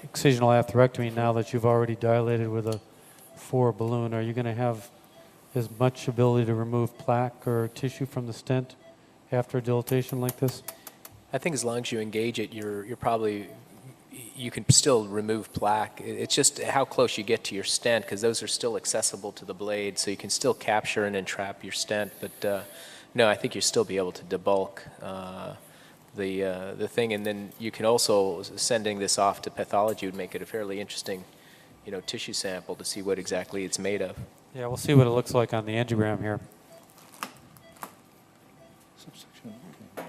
excisional atherectomy now that you've already dilated with a 4 balloon? Are you going to have as much ability to remove plaque or tissue from the stent after a dilatation like this? I think as long as you engage it, you can still remove plaque. It's just how close you get to your stent, because those are still accessible to the blade, so you can still capture and entrap your stent. But no, I think you'll still be able to debulk the thing, and then you can also, sending this off to pathology would make it a fairly interesting tissue sample to see what exactly it's made of. Yeah, we'll see what it looks like on the angiogram here. Subsection, okay.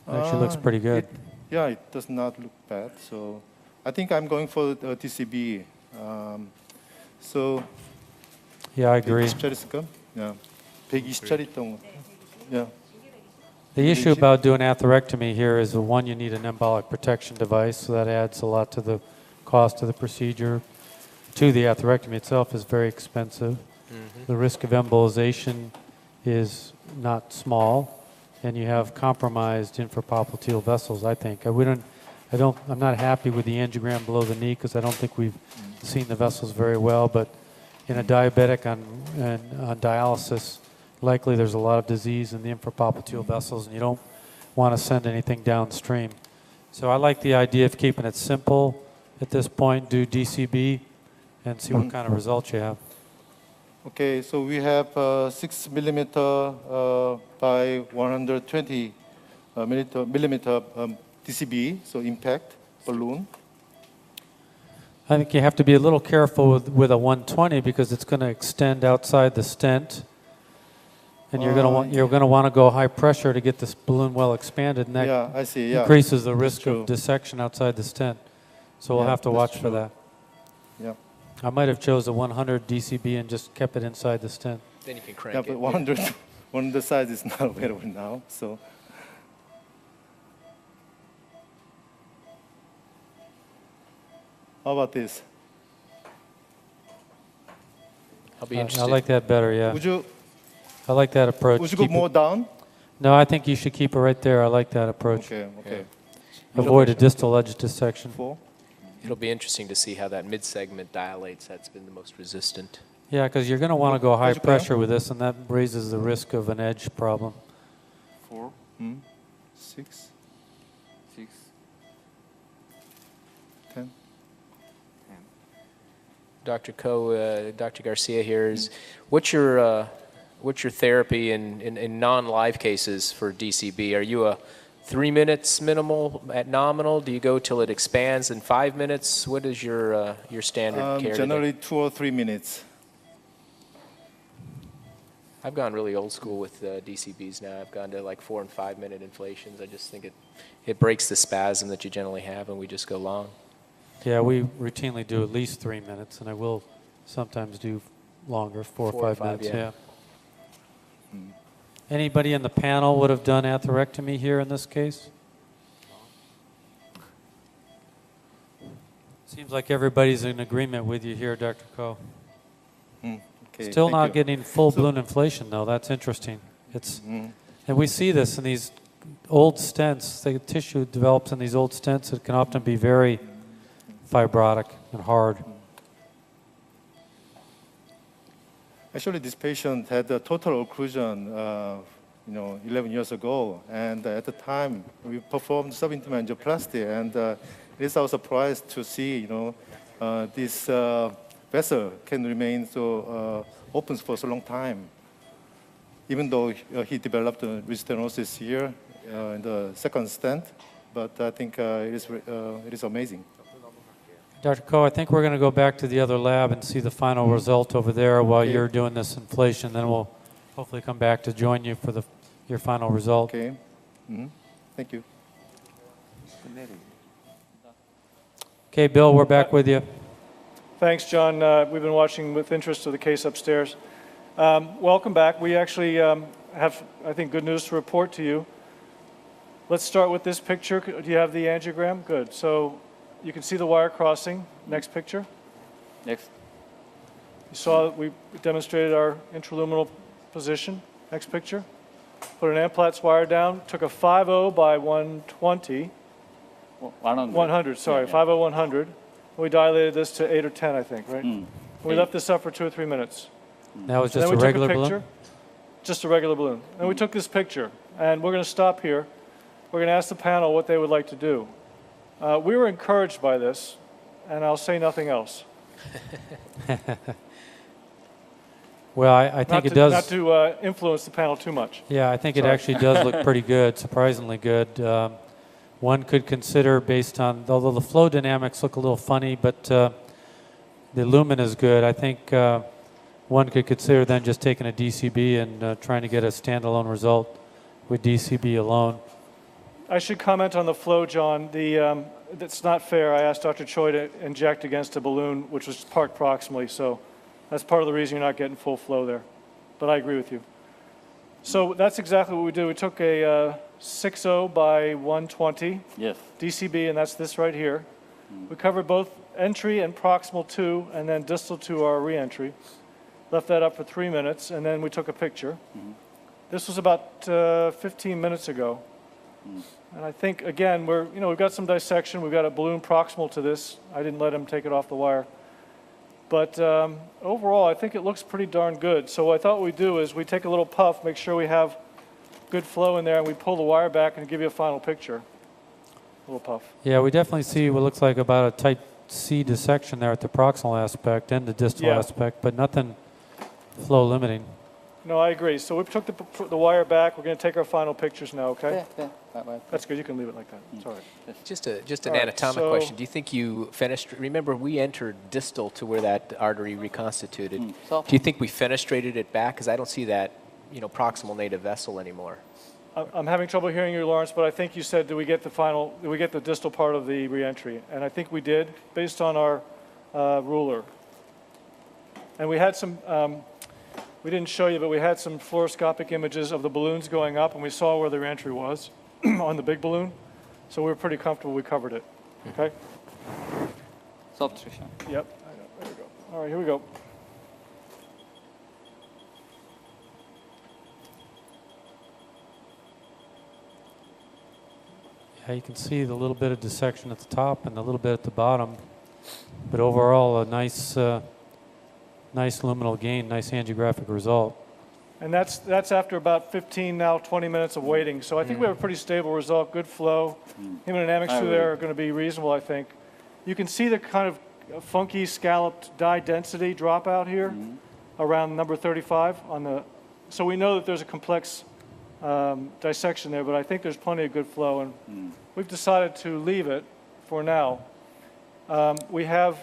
Actually looks pretty good. It does not look bad. So I think I'm going for the DCB. So Yeah, I agree. 120짜리일까? Yeah. 120짜리 있던 거. Yeah. The issue about doing atherectomy here is, one, you need an embolic protection device, so that adds a lot to the cost of the procedure. Two, the atherectomy itself is very expensive. The risk of embolization is not small, and you have compromised infrapopliteal vessels, I think. I'm not happy with the angiogram below the knee because I don't think we've seen the vessels very well, but in a diabetic on dialysis, likely there's a lot of disease in the infrapopliteal vessels, and you don't want to send anything downstream. So I like the idea of keeping it simple at this point, do DCB, and see what kind of results you have. Okay, so we have 6 millimeter by 120 millimeter DCB, so impact balloon. I think you have to be a little careful with a 120 because it's going to extend outside the stent. And you're going to want to go high pressure to get this balloon well expanded, and that increases the risk of dissection outside the stent. So we'll have to watch for that. Yeah. I might have chose a 100 DCB and just kept it inside the stent. Then you can crank Yeah, it. but 100 size is not available now. So. How about this? I'll be interested. I like that better, yeah. Would you? I like that approach. Would you go more down? No, I think you should keep it right there. I like that approach. Okay. Yeah. Avoid a distal edge dissection. 4. It'll be interesting to see how that mid-segment dilates. That's been the most resistant. Yeah, because you're going to want to go high pressure with this, and that raises the risk of an edge problem. 4, 6, 6, 10. Dr. Ko, Dr. Garcia here is, what's your therapy in non-live cases for DCB? Are you a 3 minutes minimal at nominal? Do you go till it expands in 5 minutes? What is your standard care? Generally 2 or 3 minutes. I've gone really old school with DCBs now. I've gone to like 4 and 5 minute inflations. I just think it breaks the spasm that you generally have, and we just go long. Yeah, we routinely do at least 3 minutes, and I will sometimes do longer, 4 or 5 minutes. Yeah. Anybody in the panel would have done atherectomy here in this case? Seems like everybody's in agreement with you here, Dr. Ko. Okay, Still thank not you. getting full balloon inflation, though. That's interesting. It's, and we see this in these old stents. The tissue develops in these old stents. It can often be very fibrotic and hard. Actually, this patient had a total occlusion, 11 years ago, and at the time we performed subintimal angioplasty, and it is our surprise to see, this vessel can remain so open for so long time, even though he developed a restenosis here in the second stent. But I think it is amazing. Dr. Ko, I think we're going to go back to the other lab and see the final result over there while you're doing this inflation. Then we'll hopefully come back to join you for your final result. Okay. Thank you. Okay, Bill, we're back with you. Thanks, John. We've been watching with interest of the case upstairs. Welcome back. We actually have, I think, good news to report to you. Let's start with this picture. Do you have the angiogram? Good. So you can see the wire crossing. Next picture. Next. You saw we demonstrated our intraluminal position. Next picture. Put an Amplatz wire down. Took a 5.0 by 120. 100, sorry. 5.0, 100. We dilated this to 8 or 10, I think, right? We left this up for 2 or 3 minutes. That was And just then a we regular took a picture, balloon? just a regular balloon. And we took this picture, and we're going to stop here. We're going to ask the panel what they would like to do. We were encouraged by this, and I'll say nothing else. Well, I think it does. Not to influence the panel too much. Yeah, I think it actually does look pretty good, surprisingly good. One could consider based on, although the flow dynamics look a little funny, but the lumen is good. I think one could consider then just taking a DCB and trying to get a standalone result with DCB alone. I should comment on the flow, John. That's not fair. I asked Dr. Choi to inject against a balloon which was parked proximally, so that's part of the reason you're not getting full flow there. But I agree with you. So that's exactly what we did. We took a 6.0 by 120 Yes. DCB, and that's this right here. We covered both entry and proximal to, and then distal to our reentry. Left that up for 3 minutes, and then we took a picture. This was about 15 minutes ago. And I think, again, we've got some dissection. We've got a balloon proximal to this. I didn't let him take it off the wire. But overall, I think it looks pretty darn good. So what I thought we'd do is we take a little puff, make sure we have good flow in there, and we pull the wire back and give you a final picture. A little puff. Yeah, we definitely see what looks like about a type C dissection there at the proximal aspect and the distal aspect, but nothing flow limiting. No, I agree. So we took the wire back. We're going to take our final pictures now, okay? Yeah. That's good. You can leave it like that. It's all right. Just an All right, anatomic so- question. Do you think you finished? Remember, we entered distal to where that artery reconstituted. So- Do you think we fenestrated it back? Because I don't see that, proximal native vessel anymore. I'm having trouble hearing you, Lawrence, but I think you said, did we get the distal part of the reentry? And I think we did, based on our ruler. And we had some, we didn't show you, but we had some fluoroscopic images of the balloons going up, and we saw where the reentry was on the big balloon. So we were pretty comfortable we covered it. Okay? Subtraction. Yep. I know. There we go. All right, here we go. Yeah, you can see the little bit of dissection at the top and a little bit at the bottom, but overall a nice luminal gain, nice angiographic result. And that's after about 15, now 20 minutes of waiting. So I think we have a pretty stable result, good flow. Hemodynamics through there are going to be reasonable, I think. You can see the kind of a funky scalloped dye density dropout here around number 35 on the. So we know that there's a complex dissection there, but I think there's plenty of good flow, and we've decided to leave it for now. We have,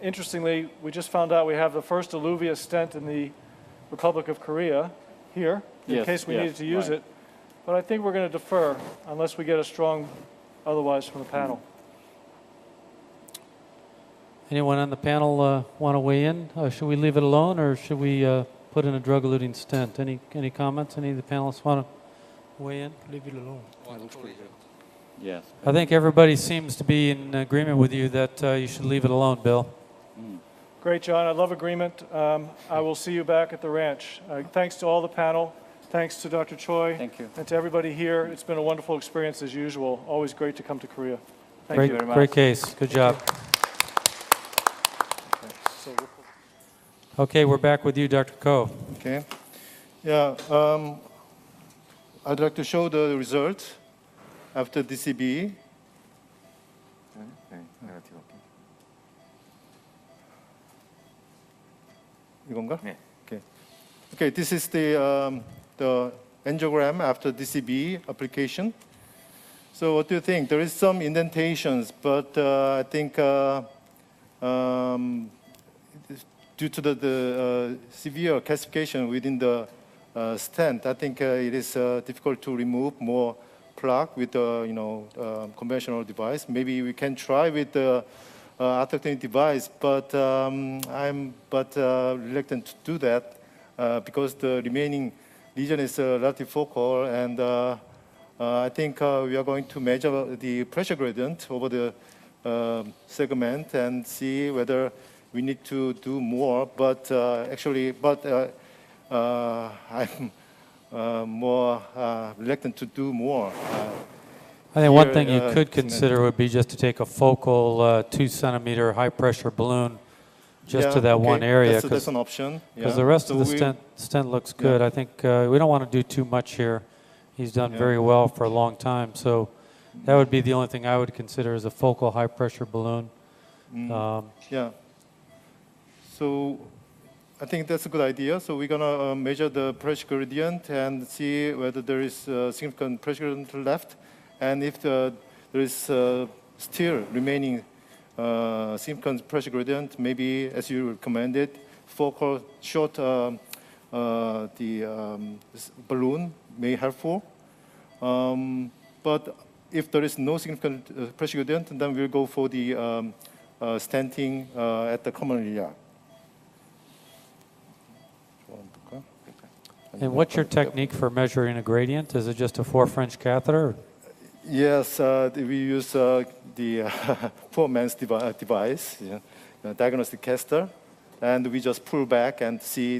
interestingly, we just found out we have the first alluvia stent in the Republic of Korea here, in Yes, case we yes, needed to use right. it. But I think we're going to defer unless we get a strong otherwise from the panel. Anyone on the panel want to weigh in? Should we leave it alone, or should we put in a drug-eluting stent? Any comments? Any of the panelists want to weigh in? Leave it alone. Yes. I think everybody seems to be in agreement with you that you should leave it alone, Bill. Great, John. I love agreement. I will see you back at the ranch. Thanks to all the panel. Thanks to Dr. Choi. Thank you. And to everybody here. It's been a wonderful experience as usual. Always great to come to Korea. Thank Great, you very much. great case. Good job. Okay, we're back with you, Dr. Ko. Okay. Yeah, I'd like to show the results after DCB. 이건가? 네. Okay. Okay, this is the angiogram after DCB application. So what do you think? There is some indentations, but I think due to the severe calcification within the stent, I think it is difficult to remove more plaque with conventional device. Maybe we can try with the arthrotomy device, but I'm reluctant to do that because the remaining lesion is relatively focal, and I think we are going to measure the pressure gradient over the segment and see whether we need to do more. But I'm more reluctant to do more. I think one Here, thing you could cement. consider would be just to take a focal 2 centimeter high pressure balloon just to that one area, That's an option. because yeah. the rest So of the stent looks good. I think we don't want to do too much here. He's done very well for a long time, so that would be the only thing I would consider as a focal high pressure balloon. Yeah. So I think that's a good idea. So we're gonna measure the pressure gradient and see whether there is significant pressure gradient left, and if there is still remaining significant pressure gradient, maybe as you recommended, focal short balloon may be helpful. But if there is no significant pressure gradient, then we'll go for the stenting at the common iliac. And what's your technique for measuring a gradient? Is it just a 4 French catheter? Yes, we use the poor man's device, diagnostic caster, and we just pull back and see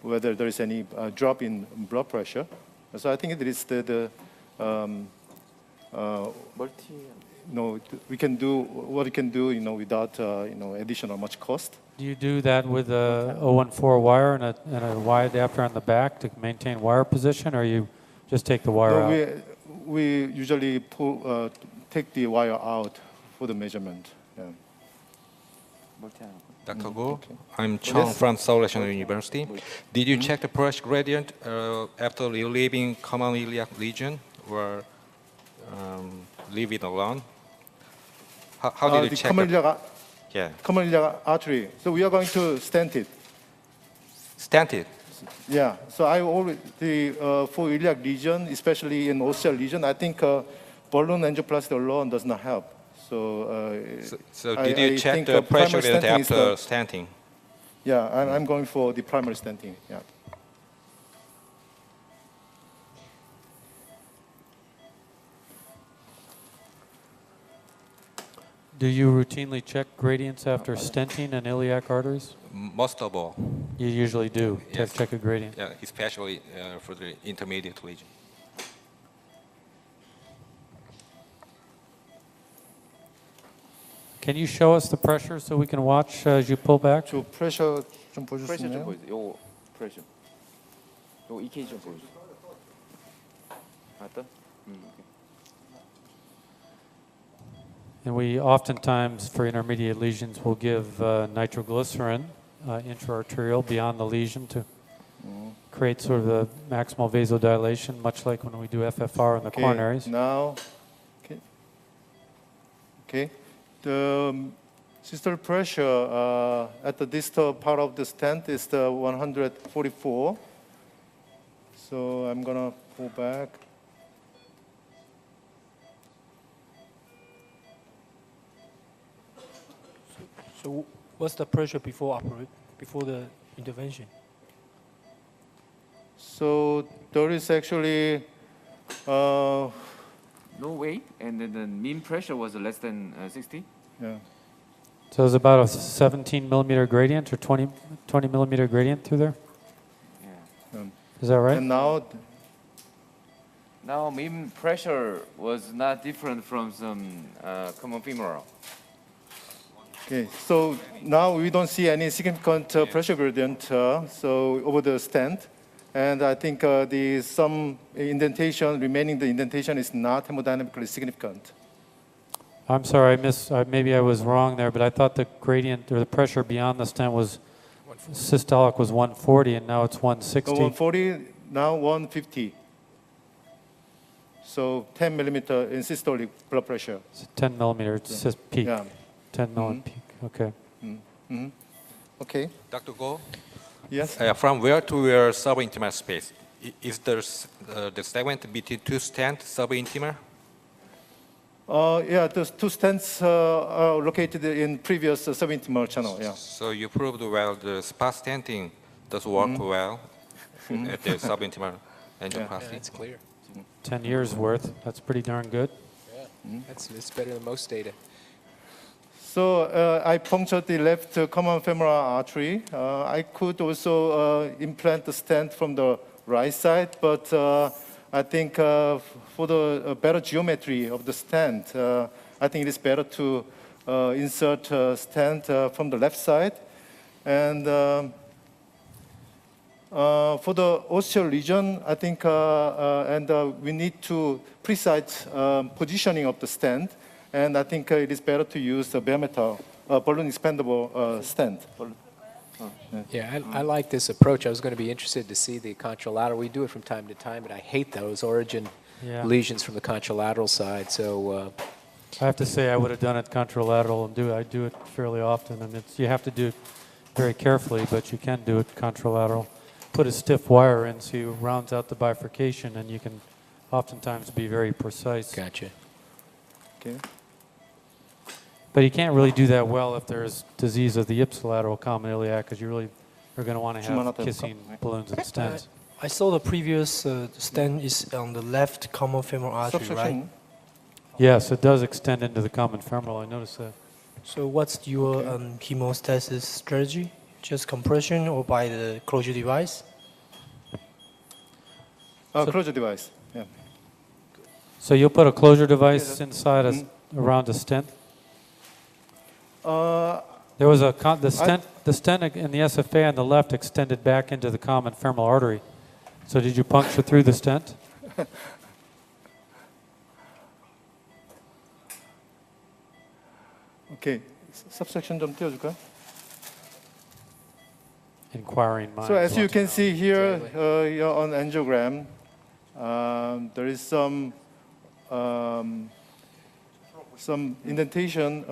whether there is any drop in blood pressure. So I think it is we can do what we can do, without additional much cost. Do you do that with a 014 wire and a Y adapter on the back to maintain wire position, or you just take the wire out? We usually take the wire out for the measurement. Yeah. Dr. Go, I'm Chang from Seoul National University. Did you check the pressure gradient after relieving common iliac lesion, or leave it alone? How did you check Common iliac artery. So we are going to stent it. Stent it? Yeah. So I already for iliac lesion, especially in OCL lesion, I think balloon angioplasty alone does not help. So did you check the pressure gradient after stenting? Yeah, I'm going for the primary stenting. Yeah. Do you routinely check gradients after stenting in iliac arteries? Most of all. You usually do, Yes. check a gradient. Yeah, especially for the intermediate lesion. Can you show us the pressure so we can watch as you pull back? 저 프레셔 좀 보여줄 수 프레셔 좀 있나요? 보여주세요. 요거 프레셔. 요거 EKG 좀 보여주세요. 맞다? 오케이. And we oftentimes, for intermediate lesions, will give nitroglycerin intraarterial beyond the lesion to create sort of the maximal vasodilation, much like when we do FFR in the coronaries. Now, the systolic pressure at the distal part of the stent is the 144. So I'm gonna go back. So what's the pressure before the intervention? So there is actually No way, and then the mean pressure was less than 60. yeah. So it's about a 17 millimeter gradient or 20 millimeter gradient through there? Yeah. Is that right? And now Now mean pressure was not different from some common femoral. okay, so now we don't see any significant pressure gradient so over the stent, and I think the some indentation remaining the indentation is not hemodynamically significant. I'm sorry, maybe I was wrong there, but I thought the gradient or the pressure beyond the stent was systolic was 140 and now it's 160. 140 now 150. So 10 millimeter in systolic blood pressure. It's 10 millimeter peak. Yeah. 10 millimeter peak. Okay. Okay. Dr. Go, Yes. from where to where subintimal space? Is there the segment between two stents subintimal? Yeah, those two stents are located in previous subintimal channel. Yeah. So you proved well the Sfa stenting does work well at the subintimal angioplasty. That's clear. 10 years worth. That's pretty darn good. Yeah, it's better than most data. So I punctured the left common femoral artery. I could also implant the stent from the right side, but I think for the better geometry of the stent, I think it is better to insert stent from the left side. And for the ostial lesion, I think, we need to precise positioning of the stent. And I think it is better to use the bare metal balloon expandable stent. Yeah, I like this approach. I was going to be interested to see the contralateral. We do it from time to time, but I hate those origin lesions from the contralateral side. So I have to say I would have done it contralateral and I do it fairly often. And you have to do it very carefully, but you can do it contralateral. Put a stiff wire in so you rounds out the bifurcation, and you can oftentimes be very precise. gotcha. Okay. But you can't really do that well if there's disease of the ipsilateral common iliac, because you really are going to want to have kissing balloons and stents. I saw the previous stent is on the left common femoral artery, right? Yes, it does extend into the common femoral. I noticed that. So what's your hemostasis strategy? Just compression or by the closure device? Closure device. Yeah. So you'll put a closure device inside around a stent? There was the stent in the SFA on the left extended back into the common femoral artery. So did you puncture through the stent? Okay. Subsection 좀 띄워줄까요? Inquiring mind. So as you can see here on angiogram, there is some indentation,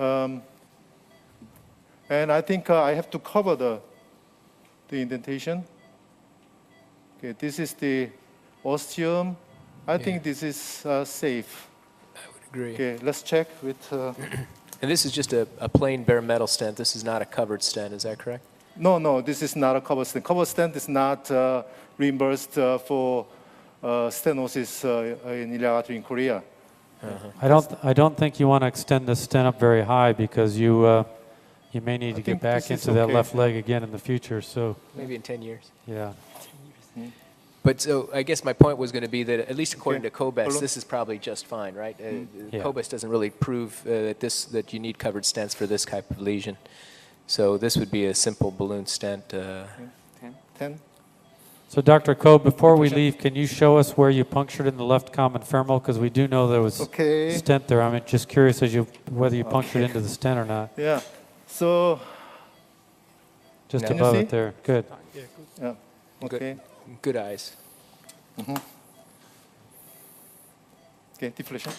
and I think I have to cover the indentation. Okay, this is the ostium. I think this is safe. I would agree. Okay, let's check with. And this is just a plain bare metal stent. This is not a covered stent. Is that correct? No, this is not a cover stent. Cover stent is not reimbursed for stenosis in iliac artery in Korea. I don't think you want to extend the stent up very high, because you may need to get back into that left leg again in the future. So Maybe in 10 years. yeah. But so I guess my point was going to be that at least according to COBEST, this is probably just fine, right? Yeah. COBEST doesn't really prove that you need covered stents for this type of lesion. So this would be a simple balloon stent. 10. So Dr. Koh, before we leave, can you show us where you punctured in the left common femoral? Because we do know there was Okay. stent there. I'm just curious whether you punctured into the stent or not. Yeah. So, Just Can you above see? it there. Good. yeah. Okay. Good eyes. Okay, deflation.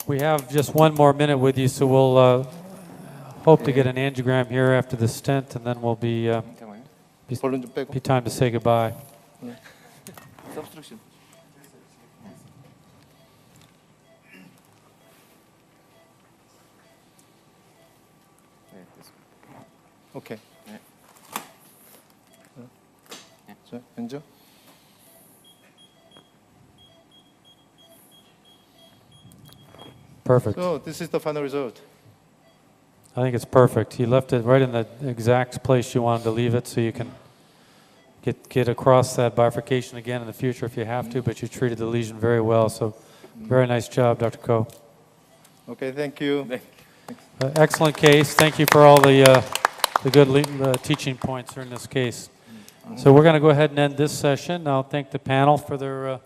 We have just one more minute with you, so we'll hope to get an angiogram here after the stent, and then we'll be 볼륨 좀 빼고. time to say goodbye. Substruction. 오케이. 자, 앉아. Perfect. So this is the final result. I think it's perfect. You left it right in the exact place you wanted to leave it, so you can get across that bifurcation again in the future if you have to, but you treated the lesion very well, so very nice job, Dr. Koh. Okay, thank you. Excellent case. Thank you for all the good teaching points here in this case. So we're going to go ahead and end this session. I'll thank the panel for their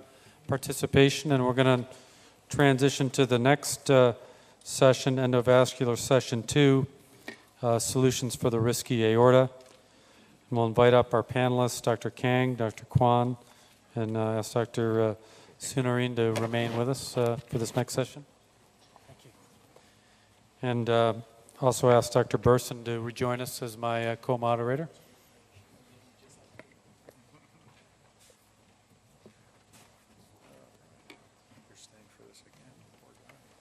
participation, and we're going to transition to the next session, endovascular session 2, solutions for the risky aorta. And we'll invite up our panelists, Dr. Kang, Dr. Kwan, and ask Dr. Sunarin to remain with us for this next session. Thank you. And also ask Dr. Burson to rejoin us as my co-moderator.